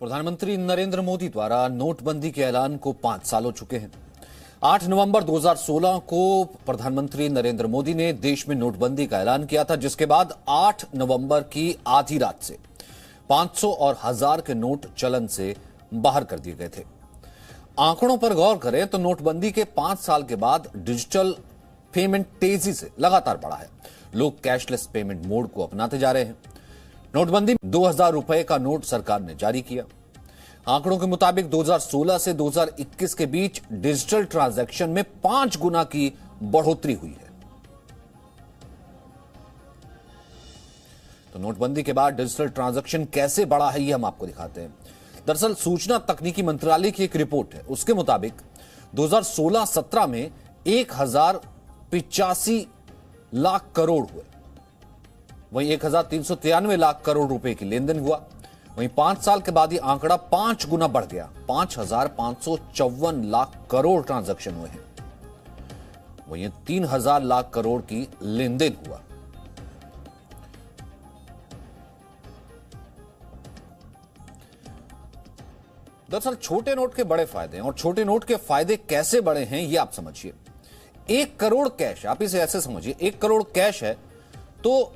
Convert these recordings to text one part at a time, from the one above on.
प्रधानमंत्री नरेंद्र मोदी द्वारा नोटबंदी के ऐलान को 5 साल हो चुके हैं। 8 नवंबर 2016 को प्रधानमंत्री नरेंद्र मोदी ने देश में नोटबंदी का ऐलान किया था, जिसके बाद 8 नवंबर की आधी रात से 500 और 1000 के नोट चलन से बाहर कर दिए गए थे। आंकड़ों पर गौर करें तो नोटबंदी के 5 साल के बाद डिजिटल पेमेंट तेजी से लगातार बढ़ा है। लोग कैशलेस पेमेंट मोड को अपनाते जा रहे हैं। नोटबंदी में 2000 रुपए का नोट सरकार ने जारी किया। आंकड़ों के मुताबिक 2016 से 2021 के बीच डिजिटल ट्रांजैक्शन में 5 गुना की बढ़ोतरी हुई है। तो नोटबंदी के बाद डिजिटल ट्रांजैक्शन कैसे बढ़ा है, ये हम आपको दिखाते हैं। दरअसल सूचना तकनीकी मंत्रालय की एक रिपोर्ट है, उसके मुताबिक 2016-17 में 1085 लाख करोड़ हुए, वहीं 1393 लाख करोड़ रुपए की लेन देन हुआ। वहीं 5 साल के बाद ये आंकड़ा 5 गुना बढ़ गया, 5554 लाख करोड़ ट्रांजैक्शन हुए हैं। वहीं 3000 लाख करोड़ की लेन देन हुआ। दरअसल छोटे नोट के बड़े फायदे हैं, और छोटे नोट के फायदे कैसे बड़े हैं ये आप समझिए। 1 करोड़ कैश, आप इसे ऐसे समझिए, 1 करोड़ कैश है तो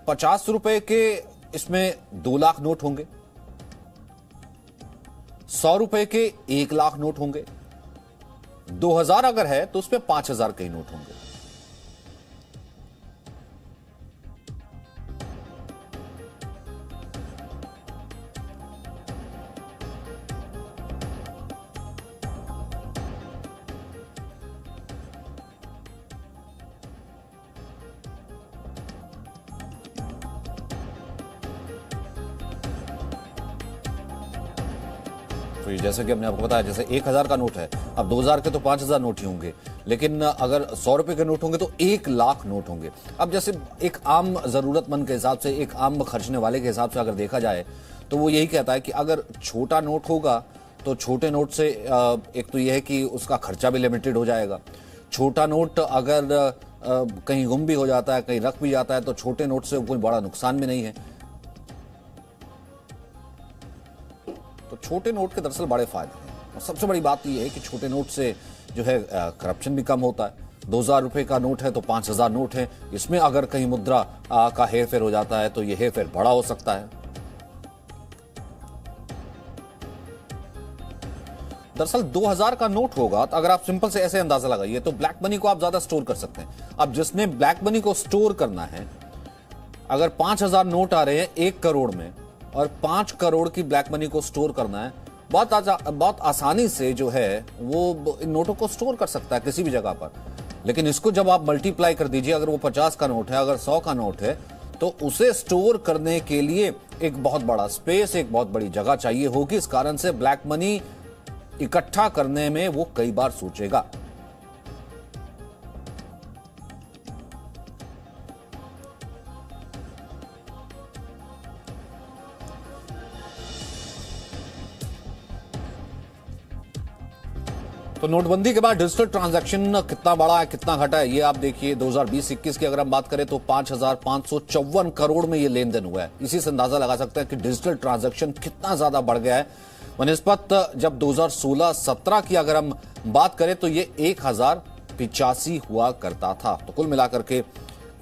50 रुपए के इसमें 2 लाख नोट होंगे, 100 रुपए के 1 लाख नोट होंगे, 2000 अगर है तो उसमें 5000 के ही नोट होंगे। तो ये जैसे कि हमने आपको बताया, जैसे 1000 का नोट है, अब 2000 के तो 5000 नोट ही होंगे, लेकिन अगर 100 रुपए के नोट होंगे तो 1 लाख नोट होंगे। अब जैसे एक आम जरूरतमंद के हिसाब से, एक आम खर्चने वाले के हिसाब से अगर देखा जाए तो वो यही कहता है कि अगर छोटा नोट होगा तो छोटे नोट से एक तो यह है कि उसका खर्चा भी लिमिटेड हो जाएगा। छोटा नोट अगर कहीं गुम भी हो जाता है, कहीं रख भी जाता है, तो छोटे नोट से कोई बड़ा नुकसान भी नहीं है। तो छोटे नोट के दरअसल बड़े फायदे हैं, और सबसे बड़ी बात यह है कि छोटे नोट से जो है करप्शन भी कम होता है। 2000 रुपए का नोट है तो 5000 नोट है, इसमें अगर कहीं मुद्रा का हेरफेर हो जाता है तो यह हेरफेर बड़ा हो सकता है। दरअसल 2000 का नोट होगा तो अगर आप सिंपल से ऐसे अंदाजा लगाइए तो ब्लैक मनी को आप ज्यादा स्टोर कर सकते हैं। अब जिसने ब्लैक मनी को स्टोर करना है, अगर 5000 नोट आ रहे हैं 1 करोड़ में और 5 करोड़ की ब्लैक मनी को स्टोर करना है, बहुत आसानी से जो है वो इन नोटों को स्टोर कर सकता है किसी भी जगह पर। लेकिन इसको जब आप मल्टीप्लाई कर दीजिए, अगर वो 50 का नोट है, अगर 100 का नोट है, तो उसे स्टोर करने के लिए एक बहुत बड़ा स्पेस, एक बहुत बड़ी जगह चाहिए होगी। इस कारण से ब्लैक मनी इकट्ठा करने में वो कई बार सोचेगा। तो नोटबंदी के बाद डिजिटल ट्रांजैक्शन कितना बढ़ा है, कितना घटा है, ये आप देखिए। 2020-21 की अगर हम बात करें तो 5554 करोड़ में ये लेन देन हुआ है। इसी से अंदाजा लगा सकते हैं कि डिजिटल ट्रांजैक्शन कितना ज्यादा बढ़ गया है बनिस्बत जब 2016-17 की अगर हम बात करें तो ये 1085 हुआ करता था। तो कुल मिलाकर के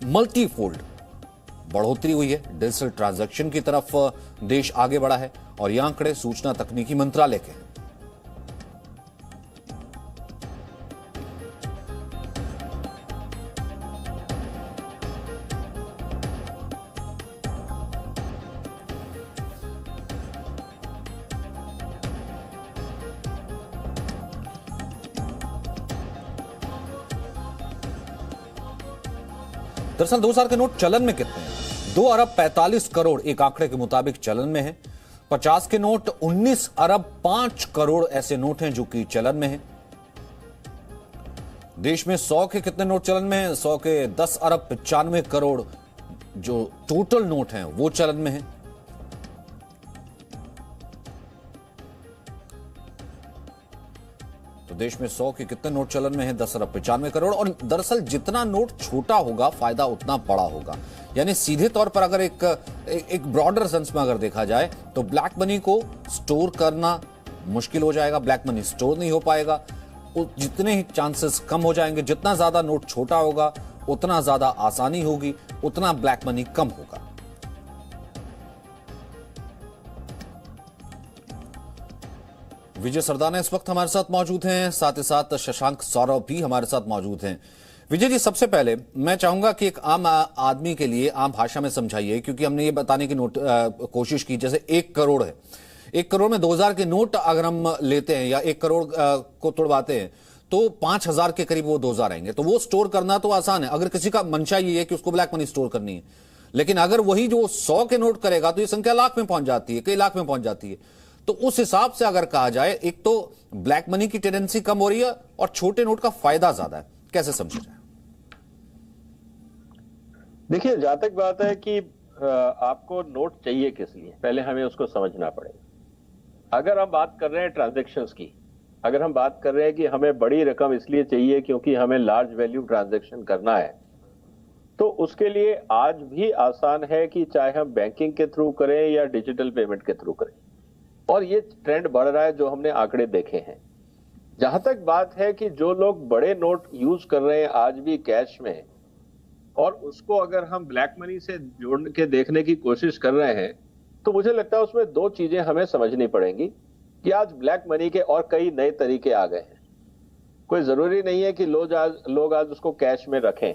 मल्टीफोल्ड बढ़ोतरी हुई है, डिजिटल ट्रांजैक्शन की तरफ देश आगे बढ़ा है, और ये आंकड़े सूचना तकनीकी मंत्रालय के हैं। दरअसल 2000 के नोट चलन में कितने हैं? 2 अरब 45 करोड़ एक आंकड़े के मुताबिक चलन में है। 50 के नोट 19 अरब 5 करोड़ ऐसे नोट हैं जो कि चलन में हैं। देश में 100 के कितने नोट चलन में हैं? 100 के 10 अरब 95 करोड़ जो टोटल नोट हैं वो चलन में हैं। तो देश में 100 के कितने नोट चलन में है? 10 अरब 95 करोड़। और दरअसल जितना नोट छोटा होगा फायदा उतना बड़ा होगा। यानी सीधे तौर पर अगर एक ब्रॉडर सेंस में अगर देखा जाए तो ब्लैक मनी को स्टोर करना मुश्किल हो जाएगा, ब्लैक मनी स्टोर नहीं हो पाएगा, जितने ही चांसेस कम हो जाएंगे, जितना ज्यादा नोट छोटा होगा उतना ज्यादा आसानी होगी, उतना ब्लैक मनी कम होगा। विजय सरदाना इस वक्त हमारे साथ मौजूद हैं, साथ ही साथ शशांक सौरभ भी हमारे साथ मौजूद हैं। विजय जी, सबसे पहले मैं चाहूंगा कि एक आम आदमी के लिए आम भाषा में समझाइए, क्योंकि हमने ये बताने की कोशिश की, जैसे 1 करोड़ है, 1 करोड़ में 2000 के नोट अगर हम लेते हैं या 1 करोड़ को तोड़वाते हैं तो 5000 के करीब वो 2000 आएंगे। तो वो स्टोर करना तो आसान है अगर किसी का मंशा ये है कि उसको ब्लैक मनी स्टोर करनी है, लेकिन अगर वही जो 100 के नोट करेगा तो ये संख्या लाख में पहुंच जाती है, कई लाख में पहुंच जाती है। तो उस हिसाब से अगर कहा जाए, एक तो ब्लैक मनी की टेंडेंसी कम हो रही है और छोटे नोट का फायदा ज्यादा है, कैसे समझा जाए? देखिए, जहां तक बात है कि आपको नोट चाहिए किस लिए, पहले हमें उसको समझना पड़ेगा। अगर हम बात कर रहे हैं ट्रांजैक्शंस की, अगर हम बात कर रहे हैं कि हमें बड़ी रकम इसलिए चाहिए क्योंकि हमें लार्ज वैल्यू ट्रांजैक्शन करना है, तो उसके लिए आज भी आसान है कि चाहे हम बैंकिंग के थ्रू करें या डिजिटल पेमेंट के थ्रू करें, और ये ट्रेंड बढ़ रहा है जो हमने आंकड़े देखे हैं। जहां तक बात है कि जो लोग बड़े नोट यूज कर रहे हैं आज भी कैश में, और उसको अगर हम ब्लैक मनी से जोड़ के देखने की कोशिश कर रहे हैं, तो मुझे लगता है उसमें 2 चीजें हमें समझनी पड़ेंगी कि आज ब्लैक मनी के और कई नए तरीके आ गए हैं। कोई जरूरी नहीं है कि लोग आज उसको कैश में रखें।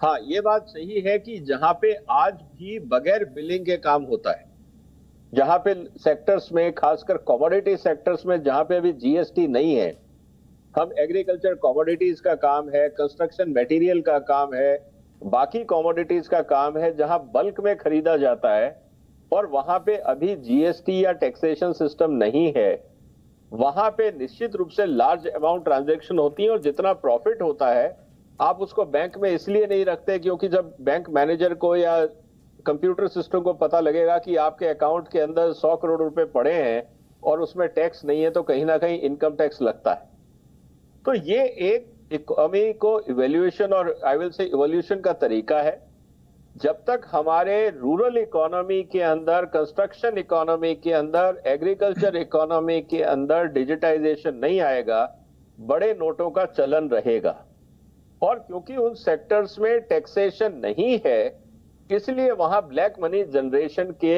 हाँ, ये बात सही है कि जहां पे आज भी बगैर बिलिंग के काम होता है, जहां पे सेक्टर्स में, खासकर कमोडिटी सेक्टर्स में जहां पे अभी जीएसटी नहीं है, हम एग्रीकल्चर कमोडिटीज का काम है, कंस्ट्रक्शन मटेरियल का काम है, बाकी कमोडिटीज का काम है, जहां बल्क में खरीदा जाता है और वहां पे अभी जीएसटी या टैक्सेशन सिस्टम नहीं है, वहां पे निश्चित रूप से लार्ज अमाउंट ट्रांजैक्शन होती है और जितना प्रॉफिट होता है आप उसको बैंक में इसलिए नहीं रखते क्योंकि जब बैंक मैनेजर को या कंप्यूटर सिस्टम को पता लगेगा कि आपके अकाउंट के अंदर 100 करोड़ रुपए पड़े हैं और उसमें टैक्स नहीं है, तो कहीं ना कहीं इनकम टैक्स लगता है। तो ये एक इकोनॉमी को इवैल्यूएशन और आई विल से इवोल्यूशन का तरीका है। जब तक हमारे रूरल इकोनॉमी के अंदर, कंस्ट्रक्शन इकोनॉमी के अंदर, एग्रीकल्चर इकोनॉमी के अंदर डिजिटाइजेशन नहीं आएगा, बड़े नोटों का चलन रहेगा। और क्योंकि उन सेक्टर्स में टैक्सेशन नहीं है, इसलिए वहां ब्लैक मनी जनरेशन के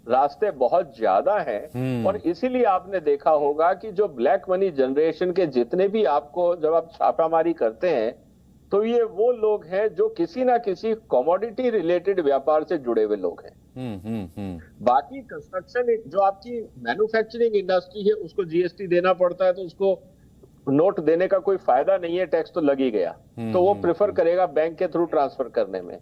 रास्ते बहुत ज्यादा हैं। और इसीलिए आपने देखा होगा कि जो ब्लैक मनी जनरेशन के जितने भी आपको, जब आप छापामारी करते हैं, तो ये वो लोग हैं जो किसी ना किसी कमोडिटी रिलेटेड व्यापार से जुड़े हुए लोग हैं। बाकी कंस्ट्रक्शन, जो आपकी मैन्युफैक्चरिंग इंडस्ट्री है, उसको जीएसटी देना पड़ता है, तो उसको नोट देने का कोई फायदा नहीं है, टैक्स तो लग ही गया, तो वो प्रेफर करेगा बैंक के थ्रू ट्रांसफर करने में।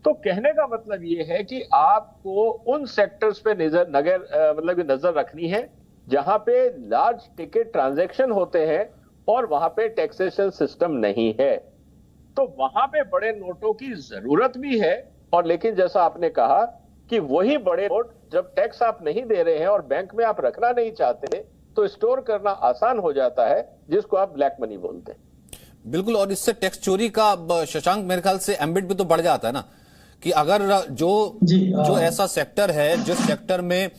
तो कहने का मतलब ये है कि आपको उन सेक्टर्स पे नजर रखनी है जहां पे लार्ज टिकट ट्रांजैक्शन होते हैं और वहां पे टैक्सेशन सिस्टम नहीं है। तो वहां पे बड़े नोटों की जरूरत भी है, और लेकिन जैसा आपने कहा कि वही बड़े नोट जब टैक्स आप नहीं दे रहे हैं और बैंक में आप रखना नहीं चाहते, तो स्टोर करना आसान हो जाता है, जिसको आप ब्लैक मनी बोलते हैं। बिल्कुल, और इससे टैक्स चोरी का, शशांक, मेरे ख्याल से एम्बिट भी तो बढ़ जाता है ना, कि अगर जो ऐसा सेक्टर है जिस सेक्टर में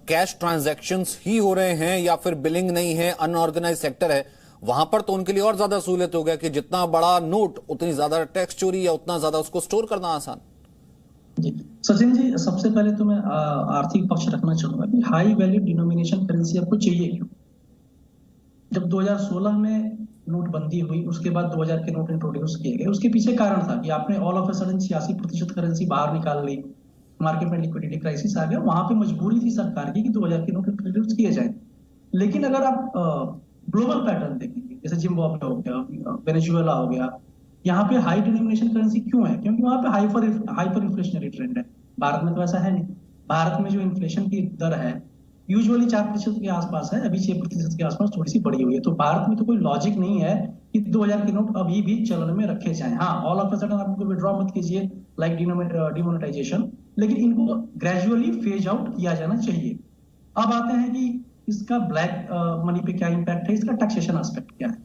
कैश ट्रांजैक्शंस ही हो रहे हैं या फिर बिलिंग नहीं है, अनऑर्गेनाइज सेक्टर है, वहां पर तो उनके लिए और ज्यादा सहूलियत हो गया कि जितना बड़ा नोट उतनी ज्यादा टैक्स चोरी या उतना ज्यादा उसको स्टोर करना आसान। जी सचिन जी, सबसे पहले तो मैं आर्थिक पक्ष रखना चाहूंगा कि हाई वैल्यू डिनोमिनेशन करेंसी आपको चाहिए क्यों? जब 2016 में नोटबंदी हुई, उसके बाद 2000 के नोट इंट्रोड्यूस किए गए, उसके पीछे कारण था कि आपने all of a sudden 86% currency बाहर निकाल ली, मार्केट में लिक्विडिटी क्राइसिस आ गया, वहां पे मजबूरी थी सरकार की कि 2000 के नोट इंट्रोड्यूस किए जाए। लेकिन अगर आप ग्लोबल पैटर्न देखेंगे, जैसे जिम्बाब्वे हो गया, वेनेजुएला हो गया, यहाँ पे हाई डिनोमिनेशन करेंसी क्यों है? क्योंकि वहां पे हाइपर इन्फ्लेशनरी ट्रेंड है। भारत में तो ऐसा है नहीं। भारत में जो इन्फ्लेशन की दर है यूजुअली 4% के आसपास है, अभी 6% के आसपास थोड़ी सी बढ़ी हुई है। तो भारत में तो कोई लॉजिक नहीं है कि 2000 के नोट अभी भी चलन में रखे जाएं। हाँ, ऑल ऑफ अ सडन आप इनको विड्रॉ मत कीजिए, लाइक डिमोनेटाइजेशन, लेकिन इनको ग्रेजुअली फेज आउट किया जाना चाहिए। अब आते हैं कि इसका ब्लैक मनी पे क्या इंपैक्ट है, इसका टैक्सेशन एस्पेक्ट क्या है।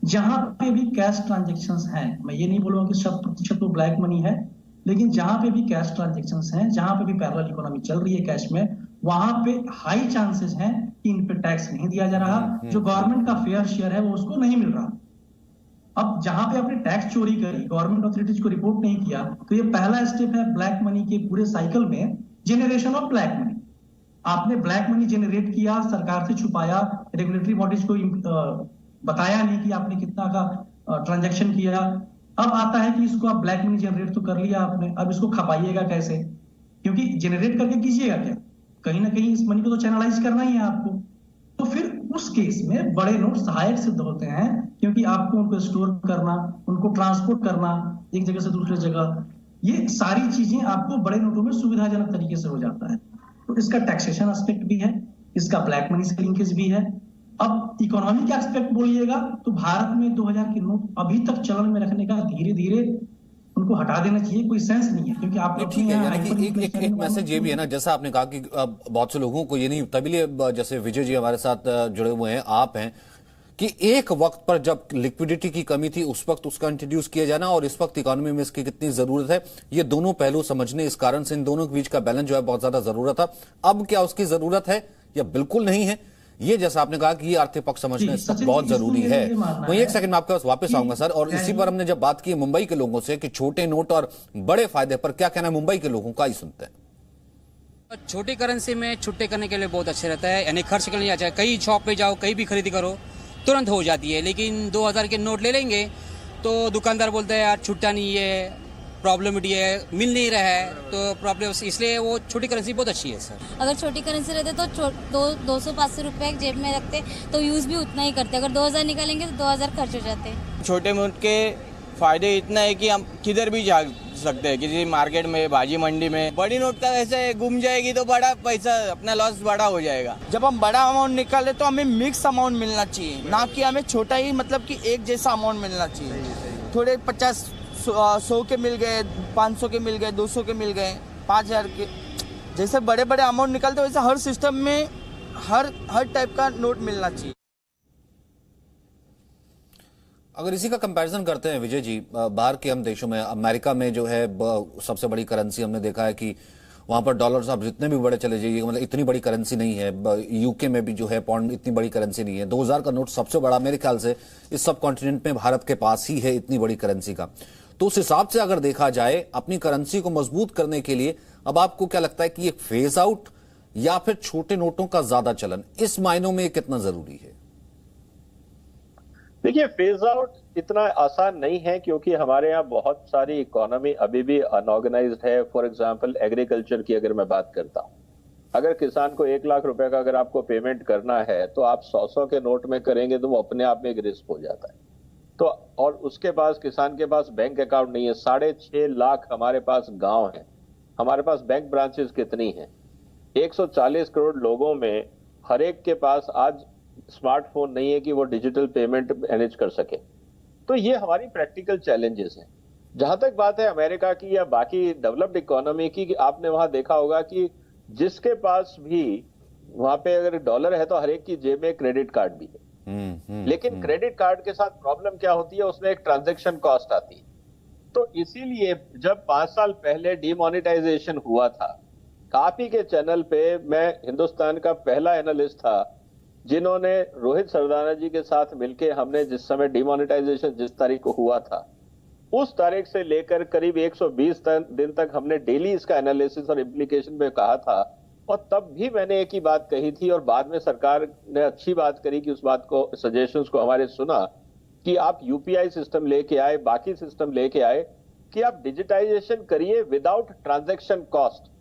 जहां पे भी कैश ट्रांजेक्शंस हैं, मैं ये नहीं बोलूंगा कि 100% वो ब्लैक मनी है, लेकिन जहां पे भी कैश ट्रांजेक्शंस हैं, जहां पे भी पैरेलल इकोनॉमी चल रही है कैश में, वहां पे हाई चांसेस हैं कि इन पे टैक्स नहीं दिया जा रहा, जो गवर्नमेंट का फेयर शेयर है वो उसको नहीं मिल रहा। अब जहां पे आपने टैक्स चोरी करी, गवर्नमेंट अथॉरिटीज को रिपोर्ट नहीं किया, तो ये पहला स्टेप है ब्लैक मनी के पूरे साइकिल में, जेनरेशन ऑफ ब्लैक मनी। आपने ब्लैक मनी जनरेट किया, सरकार से छुपाया, रेगुलेटरी बॉडीज को बताया नहीं कि आपने कितना का ट्रांजैक्शन किया। अब आता है कि इसको आप ब्लैक मनी जनरेट तो कर लिया आपने, अब इसको खपाइएगा कैसे? क्योंकि जनरेट करके कीजिएगा क्या? कहीं ना कहीं इस मनी को तो चैनलाइज करना ही है आपको। तो फिर उस केस में बड़े नोट सहायक सिद्ध होते हैं, क्योंकि आपको उनको स्टोर करना, उनको ट्रांसपोर्ट करना एक जगह से दूसरी जगह, ये सारी चीजें आपको बड़े नोटों में सुविधाजनक तरीके से हो जाता है। तो इसका टैक्सेशन एस्पेक्ट भी है, इसका ब्लैक मनी से लिंकेज भी है। अब इकोनॉमिक एस्पेक्ट बोलिएगा तो भारत में 2000 के नोट अभी तक चलन में रखने का धीरे धीरे उनको हटा देना चाहिए, कोई सेंस नहीं है, क्योंकि आप ठीक है। यानी कि एक मैसेज ये भी है ना, जैसा आपने कहा कि बहुत से लोगों को ये नहीं, तभी जैसे विजय जी हमारे साथ जुड़े हुए हैं, आप हैं, कि एक वक्त पर जब लिक्विडिटी की कमी थी उस वक्त उसका इंट्रोड्यूस किया जाना और इस वक्त इकोनॉमी में इसकी कितनी जरूरत है, ये दोनों पहलू समझने, इस कारण से इन दोनों के बीच का बैलेंस जो है बहुत ज्यादा जरूरत था। अब क्या उसकी जरूरत है या बिल्कुल नहीं है, ये जैसा आपने कहा कि ये आर्थिक पक्ष समझना इस वक्त बहुत जरूरी है। वहीं एक सेकंड में आपके पास वापस आऊंगा सर, और इसी पर हमने जब बात की मुंबई के लोगों से कि छोटे नोट और बड़े फायदे पर, क्या कहना है मुंबई के लोगों का, ही सुनते हैं। छोटी करेंसी में छुट्टे करने के लिए बहुत अच्छा रहता है, यानी खर्च करने नहीं अच्छा, कहीं शॉप पे जाओ, कहीं भी खरीदी करो तुरंत हो जाती है। लेकिन 2000 के नोट ले लेंगे तो दुकानदार बोलता है यार छुट्टा नहीं है, प्रॉब्लम है, मिल नहीं रहा है, तो प्रॉब्लम, इसलिए वो छोटी करेंसी बहुत अच्छी है सर। अगर छोटी करेंसी रहते तो 200-500 रुपए जेब में रखते तो यूज भी उतना ही करते, अगर 2000 निकालेंगे तो 2000 खर्च हो जाते। छोटे नोट के फायदे इतना है कि हम किधर भी जा सकते हैं, किसी मार्केट में, भाजी मंडी में। बड़ी नोट का ऐसे गुम जाएगी तो बड़ा पैसा, अपना लॉस बड़ा हो जाएगा। जब हम बड़ा अमाउंट निकाले तो हमें मिक्स अमाउंट मिलना चाहिए, ना कि हमें छोटा ही, मतलब कि एक जैसा अमाउंट मिलना चाहिए। थोड़े 50-100 के मिल गए, 500 के मिल गए, 200 के मिल गए, 5000 के, जैसे बड़े बड़े अमाउंट निकालते वैसे हर सिस्टम में हर टाइप का नोट मिलना चाहिए। अगर इसी का कंपैरिजन करते हैं विजय जी, बाहर के हम देशों में, अमेरिका में जो है सबसे बड़ी करेंसी हमने देखा है कि वहां पर डॉलर्स आप जितने भी बड़े चले जाइए, मतलब इतनी बड़ी करेंसी नहीं है। यूके में भी जो है पाउंड इतनी बड़ी करेंसी नहीं है। 2000 का नोट सबसे बड़ा मेरे ख्याल से इस सब कॉन्टिनेंट में भारत के पास ही है इतनी बड़ी करेंसी का। तो उस हिसाब से अगर देखा जाए अपनी करेंसी को मजबूत करने के लिए, अब आपको क्या लगता है कि ये फेज आउट या फिर छोटे नोटों का ज्यादा चलन, इस मायनों में कितना जरूरी है? देखिए, फेज आउट इतना आसान नहीं है, क्योंकि हमारे यहाँ बहुत सारी इकोनॉमी अभी भी अनऑर्गेनाइज्ड है। फॉर एग्जांपल एग्रीकल्चर की अगर मैं बात करता हूँ, अगर किसान को 1 लाख रुपए का अगर आपको पेमेंट करना है तो आप 100 के नोट में करेंगे तो वो अपने आप में एक रिस्क हो जाता है। तो और उसके पास, किसान के पास बैंक अकाउंट नहीं है। 6.5 लाख हमारे पास गांव है, हमारे पास बैंक ब्रांचेस कितनी हैं? 140 करोड़ लोगों में हर एक के पास आज स्मार्टफोन नहीं है कि वो डिजिटल पेमेंट मैनेज कर सके। तो ये हमारी प्रैक्टिकल चैलेंजेस हैं। जहां तक बात है अमेरिका की या बाकी डेवलप्ड इकोनॉमी की, आपने वहां देखा होगा कि जिसके पास भी वहां पे अगर डॉलर है तो हर एक की जेब में क्रेडिट कार्ड भी है। लेकिन क्रेडिट कार्ड के साथ प्रॉब्लम क्या होती है, उसमें एक ट्रांजैक्शन कॉस्ट आती है। तो इसीलिए जब 5 साल पहले डीमोनेटाइजेशन हुआ था, आप ही के चैनल पे मैं हिंदुस्तान का पहला एनालिस्ट था जिन्होंने रोहित सरदाना जी के साथ मिलके, हमने जिस समय डीमोनेटाइजेशन जिस तारीख को हुआ था उस तारीख से लेकर करीब 120 दिन तक हमने डेली इसका एनालिसिस और इम्प्लीकेशन में कहा था। और तब भी मैंने एक ही बात कही थी, और बाद में सरकार ने अच्छी बात करी कि उस बात को, सजेशंस को हमारे सुना कि आप यूपीआई सिस्टम लेके आए, बाकी सिस्टम लेके आए, कि आप डिजिटाइजेशन करिए विदाउट ट्रांजैक्शन कॉस्ट।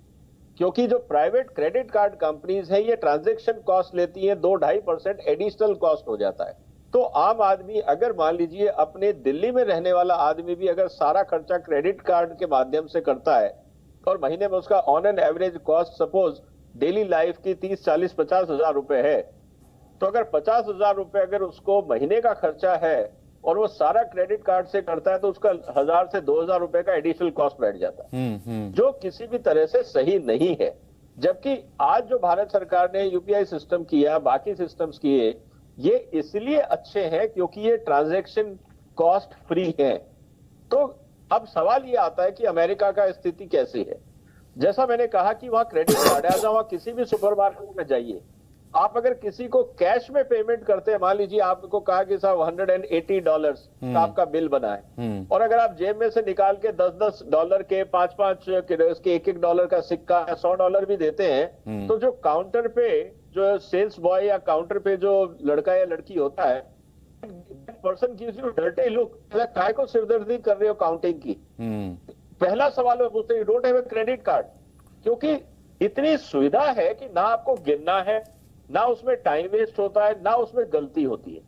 क्योंकि जो प्राइवेट क्रेडिट कार्ड कंपनीज है ये ट्रांजैक्शन कॉस्ट लेती है, 2-2.5% एडिशनल कॉस्ट हो जाता है। तो आम आदमी, अगर मान लीजिए अपने दिल्ली में रहने वाला आदमी भी अगर सारा खर्चा क्रेडिट कार्ड के माध्यम से करता है और महीने में उसका on an average cost suppose daily life की 30-40-50 हजार रुपए है, तो अगर 50 हजार रुपए अगर उसको महीने का खर्चा है और वो सारा क्रेडिट कार्ड से करता है तो उसका 1000 से 2000 रुपए का एडिशनल कॉस्ट बैठ जाता है, जो किसी भी तरह से सही नहीं है। जबकि आज जो भारत सरकार ने यूपीआई सिस्टम किया, बाकी सिस्टम्स किए, ये इसलिए अच्छे हैं क्योंकि ये ट्रांजैक्शन कॉस्ट फ्री है। तो अब सवाल ये आता है कि अमेरिका का स्थिति कैसी है। जैसा मैंने कहा कि वहां क्रेडिट कार्ड है, वहां किसी भी सुपरमार्केट में जाइए, आप अगर किसी को कैश में पेमेंट करते हैं, मान लीजिए आपको कहा कि साहब $180 का आपका बिल बना है, और अगर आप जेब में से निकाल के $10 के 5 के $1 का सिक्का या $100 भी देते हैं, तो जो काउंटर पे जो सेल्स बॉय या काउंटर पे जो लड़का या लड़की होता है, person gives you dirty look, काय को सिरदर्दी कर रहे हो काउंटिंग की। पहला सवाल वो पूछते हैं, you don't have a credit card, क्योंकि इतनी सुविधा है कि ना आपको गिनना है, ना उसमें टाइम वेस्ट होता है, ना उसमें गलती होती है।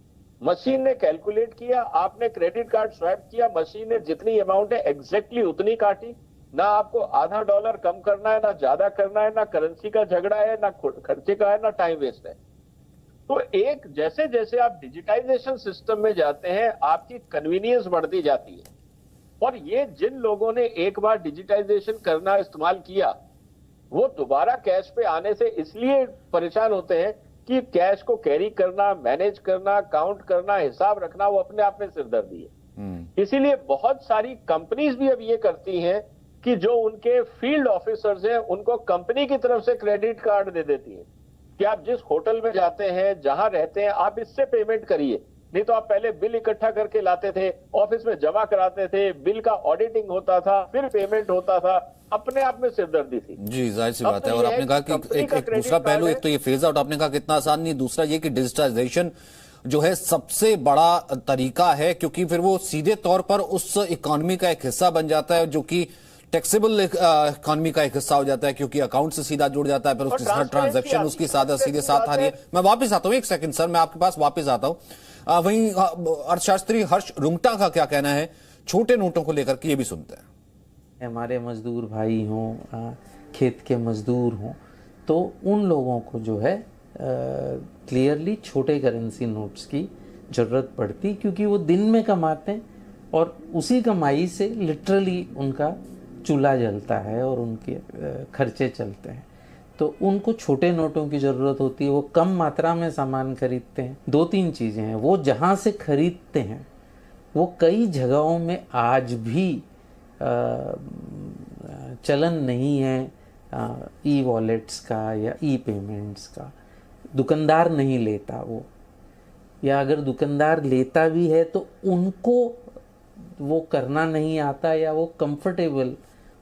मशीन ने कैलकुलेट किया, आपने क्रेडिट कार्ड स्वैप किया, मशीन ने जितनी अमाउंट है एग्जैक्टली उतनी काटी, ना आपको आधा डॉलर कम करना है, ना ज्यादा करना है, ना करेंसी का झगड़ा है, ना खर्चे का है, ना टाइम वेस्ट है। तो एक जैसे जैसे आप डिजिटाइजेशन सिस्टम में जाते हैं, आपकी कन्वीनियंस बढ़ती जाती है। और ये जिन लोगों ने एक बार डिजिटाइजेशन करना इस्तेमाल किया, वो दोबारा कैश पे आने से इसलिए परेशान होते हैं कि कैश को कैरी करना, मैनेज करना, काउंट करना, हिसाब रखना, वो अपने आप में सिरदर्दी है। इसीलिए बहुत सारी कंपनीज भी अब ये करती हैं कि जो उनके फील्ड ऑफिसर्स हैं, उनको कंपनी की तरफ से क्रेडिट कार्ड दे देती है कि आप जिस होटल में जाते हैं, जहां रहते हैं, आप इससे पेमेंट करिए। नहीं तो आप पहले बिल इकट्ठा करके लाते थे, ऑफिस में जमा कराते थे, बिल का ऑडिटिंग होता था, फिर पेमेंट होता था, अपने आप में सिरदर्दी थी। जी, जाहिर सी बात है। और आपने कहा कि एक दूसरा पहलू, एक तो ये फेज आउट आपने कहा कितना आसान नहीं, दूसरा ये कि डिजिटाइजेशन जो है सबसे बड़ा तरीका है, क्योंकि फिर वो सीधे तौर पर उस इकोनॉमी का एक हिस्सा बन जाता है जो कि टैक्सेबल इकोनॉमी का एक हिस्सा हो जाता है, क्योंकि अकाउंट से सीधा जुड़ जाता है, फिर उसकी हर ट्रांजैक्शन उसकी सीधे साथ आ रही है। मैं वापस आता हूँ, एक सेकंड सर, मैं आपके पास वापस आता हूँ। वहीं अर्थशास्त्री हर्ष रुंगटा का क्या कहना है छोटे नोटों को लेकर के, ये भी सुनते हैं। हमारे मजदूर भाई हों, खेत के मजदूर हों, तो उन लोगों को जो है क्लियरली छोटे करेंसी नोट्स की ज़रूरत पड़ती, क्योंकि वो दिन में कमाते हैं और उसी कमाई से लिटरली उनका चूल्हा जलता है और उनके खर्चे चलते हैं। तो उनको छोटे नोटों की ज़रूरत होती है। वो कम मात्रा में सामान खरीदते हैं। 2-3 चीज़ें हैं, वो जहाँ से खरीदते हैं वो कई जगहों में आज भी चलन नहीं है ई वॉलेट्स का या ई पेमेंट्स का। दुकानदार नहीं लेता वो, या अगर दुकानदार लेता भी है तो उनको वो करना नहीं आता, या वो कंफर्टेबल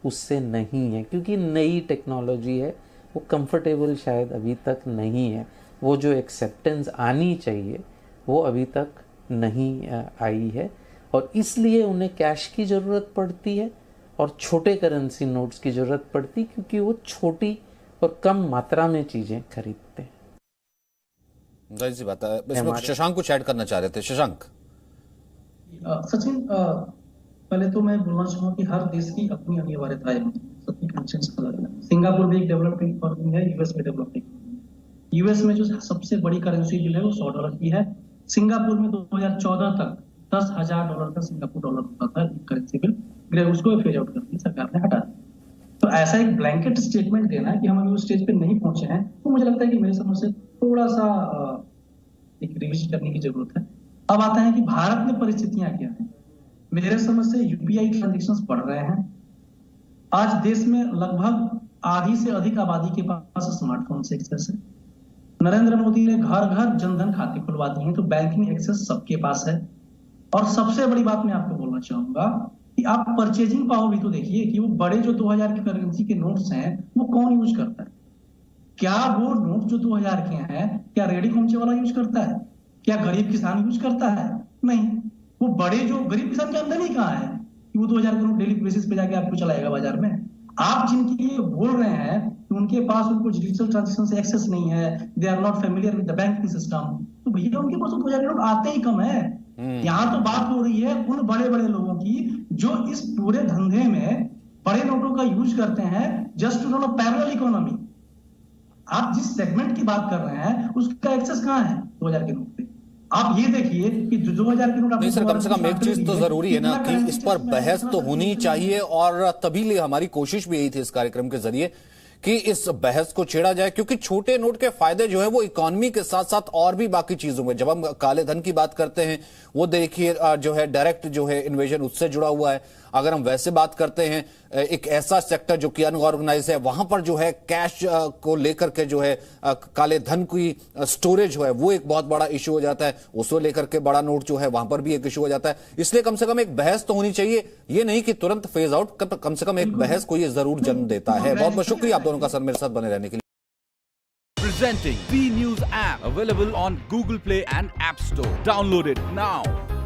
उससे नहीं है, क्योंकि नई टेक्नोलॉजी है, वो कंफर्टेबल शायद अभी तक नहीं है। वो जो एक्सेप्टेंस आनी चाहिए वो अभी तक नहीं आई है, और इसलिए उन्हें कैश की ज़रूरत पड़ती है और छोटे करेंसी नोट्स की ज़रूरत पड़ती, क्योंकि वो छोटी और कम मात्रा में चीज़ें खरीदते हैं। जाहिर सी बात है। इसमें शशांक कुछ ऐड करना चाह रहे थे। शशांक। सचिन, पहले तो मैं बोलना चाहूंगा कि हर देश की अपनी अनिवार्यताएं होती हैं, सबकी कंडीशंस अलग अलग। सिंगापुर भी एक डेवलप्ड इकोनॉमी है, यूएस में डेवलप्ड इकोनॉमी। यूएस में जो सबसे बड़ी करेंसी जो है वो $100 की है। सिंगापुर में 2014 तक $10,000 का सिंगापुर डॉलर होता था एक करेंसी बिल, उसको फेज आउट कर दिया सरकार ने, हटा दिया। तो ऐसा एक ब्लैंकेट स्टेटमेंट देना कि हम अभी उस स्टेज पे नहीं पहुंचे हैं, तो मुझे लगता है कि मेरे समझ से थोड़ा सा एक रिविजन करने की जरूरत है। अब आता है कि भारत में परिस्थितियां क्या है। मेरे समझ से यूपीआई ट्रांजेक्शंस बढ़ रहे हैं। आज देश में लगभग आधी से अधिक आबादी के पास स्मार्टफोन से एक्सेस है। नरेंद्र मोदी ने घर घर जनधन खाते खुलवा दिए हैं, तो बैंकिंग एक्सेस सबके पास है। और सबसे बड़ी बात मैं आपको बोलना चाहूंगा कि आप परचेजिंग पावर भी तो देखिए कि वो बड़े जो 2000 की करेंसी के नोट्स हैं वो कौन यूज करता है। क्या वो नोट जो 2000 के हैं, क्या रेडी खोमचे वाला यूज करता है? क्या गरीब किसान यूज करता है? नहीं। वो बड़े जो गरीब किसान की आमदनी कहाँ है कि वो 2000 का नोट डेली बेसिस पे जाके आपको चलाएगा बाजार में? आप जिनके लिए बोल रहे हैं कि उनके पास उनको डिजिटल ट्रांजेक्शन से एक्सेस नहीं है, they are not familiar with the banking system, तो भैया उनके पास तो 2000 के नोट आते ही कम है। यहाँ तो बात हो रही है उन बड़े बड़े लोगों की जो इस पूरे धंधे में बड़े नोटों का यूज करते हैं just to run a parallel economy. आप जिस सेगमेंट की बात कर रहे हैं उसका एक्सेस कहाँ है 2000 के नोट पे? आप ये देखिए कि 2000 के नोट। नहीं सर, कम से कम एक चीज तो जरूरी है ना कि इस पर बहस तो होनी चाहिए, और तभी लिए हमारी कोशिश भी यही थी इस कार्यक्रम के जरिए कि इस बहस को छेड़ा जाए, क्योंकि छोटे नोट के फायदे जो है वो इकोनॉमी के साथ साथ और भी बाकी चीजों में, जब हम काले धन की बात करते हैं वो देखिए जो है डायरेक्ट जो है इन्वेजन उससे जुड़ा हुआ है। अगर हम वैसे बात करते हैं, एक ऐसा सेक्टर जो कि अनऑर्गेनाइज है, वहां पर जो है कैश को लेकर के जो है काले धन की स्टोरेज जो है वो एक बहुत बड़ा इशू हो जाता है, उसको लेकर के बड़ा नोट जो है वहां पर भी एक इशू हो जाता है। इसलिए कम से कम एक बहस तो होनी चाहिए, ये नहीं कि तुरंत फेज आउट, कम से कम एक बहस को ये जरूर जन्म देता है। बहुत बहुत शुक्रिया आप दोनों का सर मेरे साथ बने रहने के लिए। Presenting V News app, available on Google Play and App Store. Download it now.